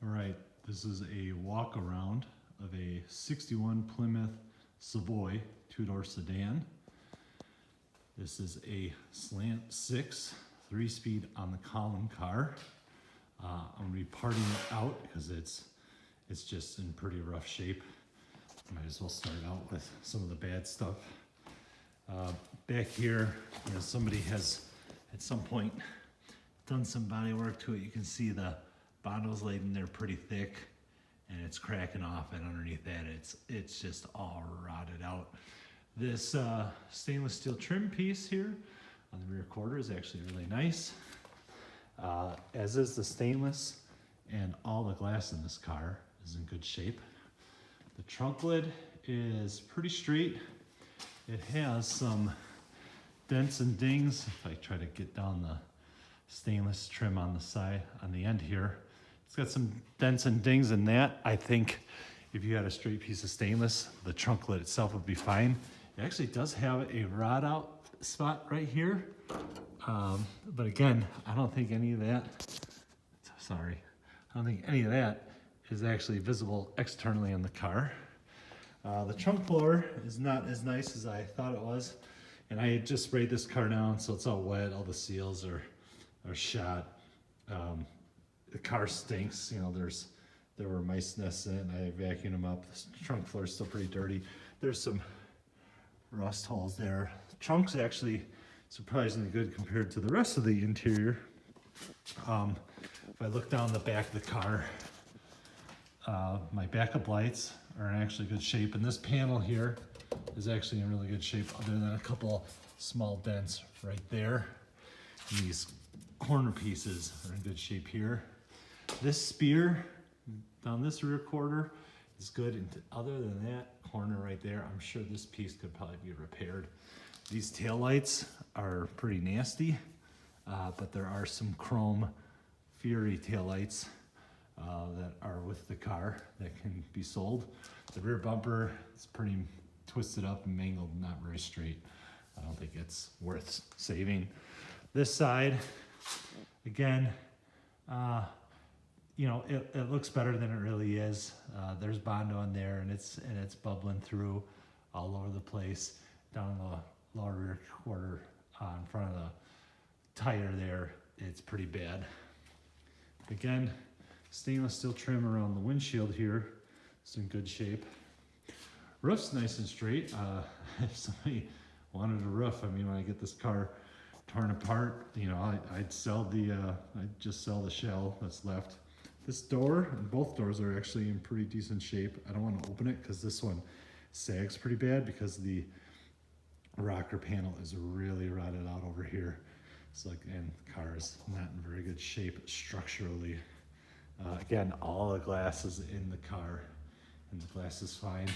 All right, this is a walk around of a 61 Plymouth Savoy two-door sedan. This is a Slant Six 3-speed on the column car. I'm reparting it out because it's just in pretty rough shape. Might as well start out with some of the bad stuff. Back here, somebody has at some point done some body work to it. You can see the bottom's laid in there pretty thick and it's cracking off, and underneath that it's just all rotted out. This stainless steel trim piece here on the rear quarter is actually really nice, as is the stainless, and all the glass in this car is in good shape. The trunk lid is pretty straight. It has some dents and dings. If I try to get down the stainless trim on the side, on the end here, it's got some dents and dings in that. I think if you had a straight piece of stainless, the trunk lid itself would be fine. It actually does have a rod out spot right here. But again, I don't think any of that is actually visible externally in the car. The trunk floor is not as nice as I thought it was. And I had just sprayed this car down, so it's all wet. All the seals are shot. The car stinks. There were mice nests in it, and I vacuumed them up. The trunk floor is still pretty dirty. There's some rust holes there. The trunk's actually surprisingly good compared to the rest of the interior. If I look down the back of the car, my backup lights are in actually good shape, and this panel here is actually in really good shape, other than a couple small dents right there. And these corner pieces are in good shape here. This spear down this rear quarter is good, and other than that corner right there, I'm sure this piece could probably be repaired. These taillights are pretty nasty, but there are some chrome Fury taillights that are with the car that can be sold. The rear bumper is pretty twisted up and mangled, not very straight. I don't think it's worth saving. This side, again, it looks better than it really is. There's Bondo in there, and it's bubbling through all over the place. Down in the lower rear quarter, in front of the tire there, it's pretty bad. Again, stainless steel trim around the windshield here. It's in good shape. Roof's nice and straight. If somebody wanted a roof, when I get this car torn apart, I'd just sell the shell that's left. This door, and both doors are actually in pretty decent shape. I don't want to open it because this one sags pretty bad because the rocker panel is really rotted out over here. And the car is not in very good shape structurally. Again, all the glass is in the car, and the glass is fine.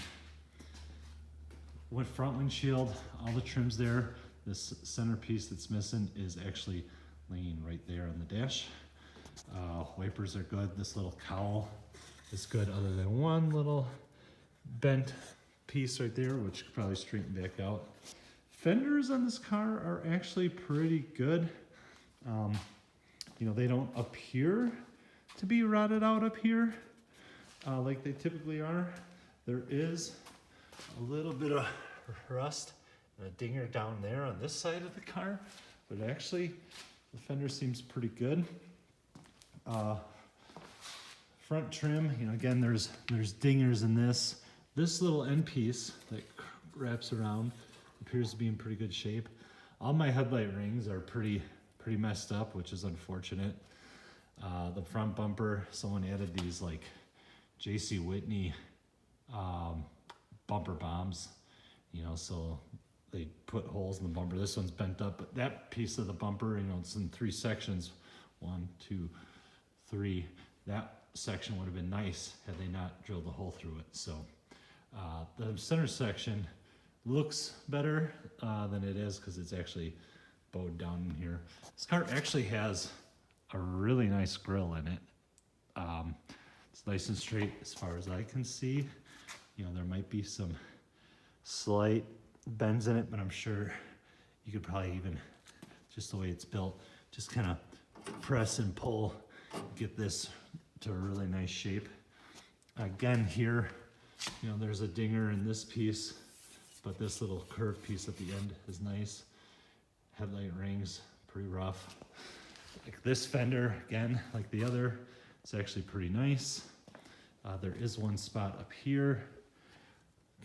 With front windshield, all the trim's there. This centerpiece that's missing is actually laying right there on the dash. Wipers are good. This little cowl is good, other than one little bent piece right there, which could probably straighten back out. Fenders on this car are actually pretty good. They don't appear to be rotted out up here like they typically are. There is a little bit of rust and a dinger down there on this side of the car, but actually the fender seems pretty good. Front trim, again, there's dingers in this. This little end piece that wraps around appears to be in pretty good shape. All my headlight rings are pretty messed up, which is unfortunate. The front bumper, someone added these like J.C. Whitney bumper bombs, so they put holes in the bumper. This one's bent up, but that piece of the bumper, it's in 3 sections, 1, 2, 3. That section would have been nice had they not drilled a hole through it. So the center section looks better than it is because it's actually bowed down in here. This car actually has a really nice grille in it. It's nice and straight as far as I can see. There might be some slight bends in it, but I'm sure you could probably even, just the way it's built, just kind of press and pull, get this to a really nice shape. Again here, you know, there's a dinger in this piece, but this little curved piece at the end is nice. Headlight rings, pretty rough. Like this fender, again, like the other, it's actually pretty nice. There is one spot up here.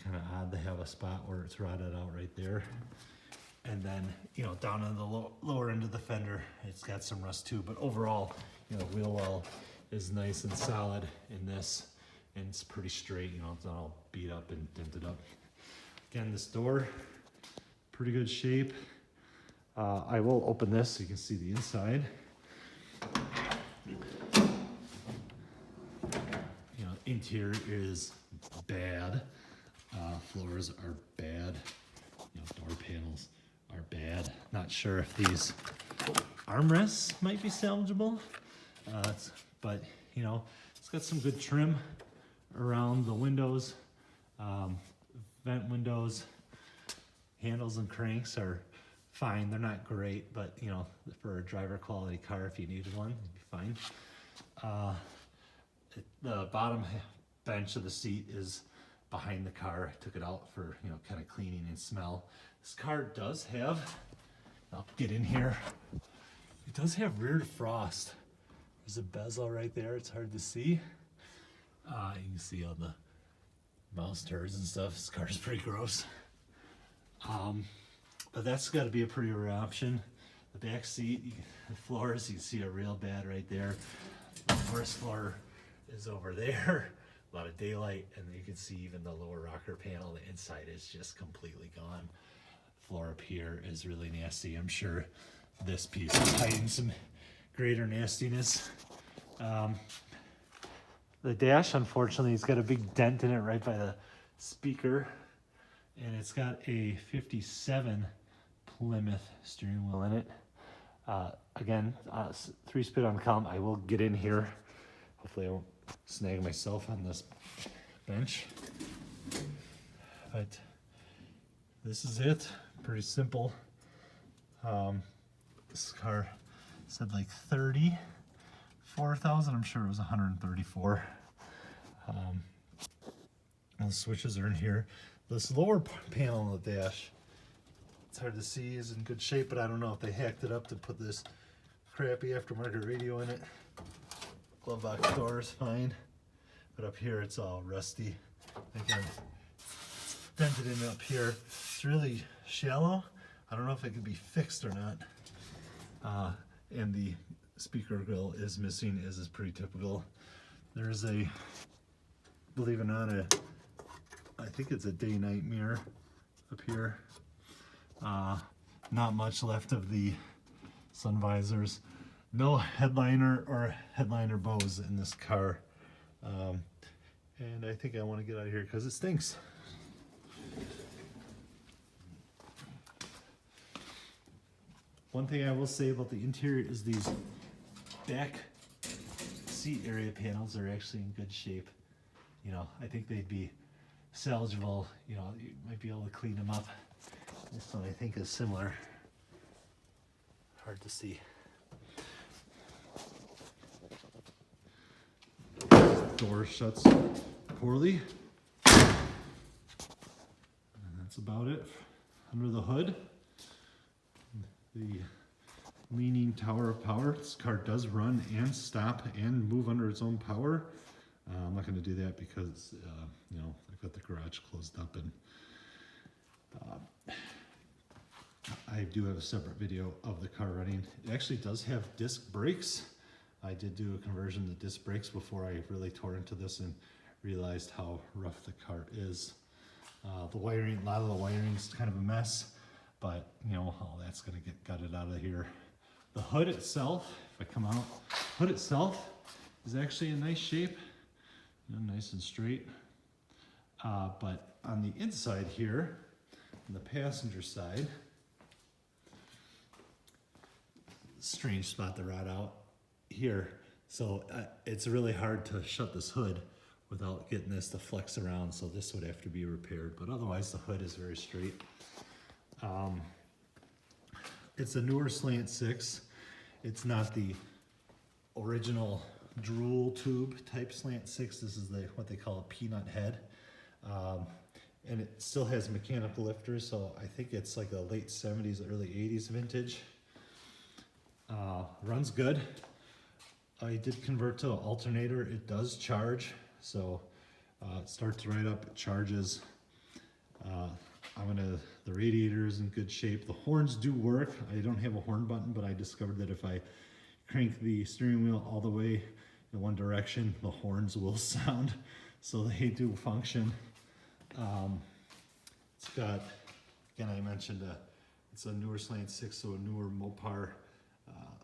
Kind of odd to have a spot where it's rotted out right there. And then, you know, down on the lower end of the fender, it's got some rust too. But overall, you know, wheel well is nice and solid in this. And it's pretty straight, you know, it's not all beat up and dented up. Again, this door, pretty good shape. I will open this so you can see the inside. You know, interior is bad. Floors are bad. You know, door panels are bad. Not sure if these armrests might be salvageable, but you know, it's got some good trim around the windows. Vent windows, handles and cranks are fine. They're not great, but you know, for a driver quality car, if you needed one, it'd be fine. The bottom bench of the seat is behind the car. I took it out for, you know, kind of cleaning and smell. This car does have, I'll get in here, it does have rear defrost. There's a bezel right there, it's hard to see. You can see all the mouse turds and stuff. This car's pretty gross. But that's got to be a pretty rare option. The back seat, the floors, you can see are real bad right there. The first floor is over there. A lot of daylight, and you can see even the lower rocker panel, the inside is just completely gone. Floor up here is really nasty. I'm sure this piece is hiding some greater nastiness. The dash, unfortunately, it's got a big dent in it right by the speaker, and it's got a 57 Plymouth steering wheel in it. Again, 3-speed on column. I will get in here. Hopefully I won't snag myself on this bench. But this is it. Pretty simple. This car said like 34,000. I'm sure it was 134. And the switches are in here. This lower panel on the dash, it's hard to see, is in good shape, but I don't know if they hacked it up to put this crappy aftermarket radio in it. Glove box door is fine, but up here it's all rusty. Again, it's dented in up here. It's really shallow. I don't know if it can be fixed or not. And the speaker grill is missing, as is pretty typical. There's a, believe it or not, I think it's a day-night mirror up here. Not much left of the sun visors. No headliner or headliner bows in this car. And I think I want to get out of here because it stinks. One thing I will say about the interior is these back seat area panels are actually in good shape. You know, I think they'd be salvageable. You know, you might be able to clean them up. This one I think is similar. Hard to see. Door shuts poorly. And that's about it. Under the hood, the leaning tower of power. This car does run and stop and move under its own power. I'm not going to do that because, you know, I've got the garage closed up, and I do have a separate video of the car running. It actually does have disc brakes. I did do a conversion to disc brakes before I really tore into this and realized how rough the car is. The wiring, a lot of the wiring is kind of a mess, but you know, all that's gonna get gutted out of here. The hood itself, if I come out, hood itself is actually in nice shape, you know, nice and straight. But on the inside here, on the passenger side, strange spot to rot out here. So it's really hard to shut this hood without getting this to flex around. So this would have to be repaired, but otherwise the hood is very straight. It's a newer Slant Six. It's not the original drool tube type Slant Six. This is what they call a peanut head. And it still has mechanical lifters, so I think it's like a late 70s, early 80s vintage. Runs good. I did convert to an alternator. It does charge, so it starts right up, it charges. The radiator is in good shape. The horns do work. I don't have a horn button, but I discovered that if I crank the steering wheel all the way in one direction, the horns will sound, so they do function. It's got, again, I mentioned it's a newer Slant Six, so a newer Mopar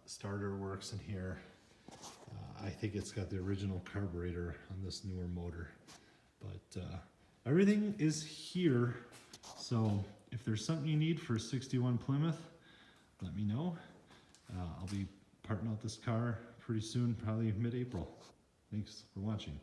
starter works in here. I think it's got the original carburetor on this newer motor, but everything is here. So if there's something you need for 61 Plymouth, let me know. I'll be parting out this car pretty soon, probably mid-April. Thanks for watching.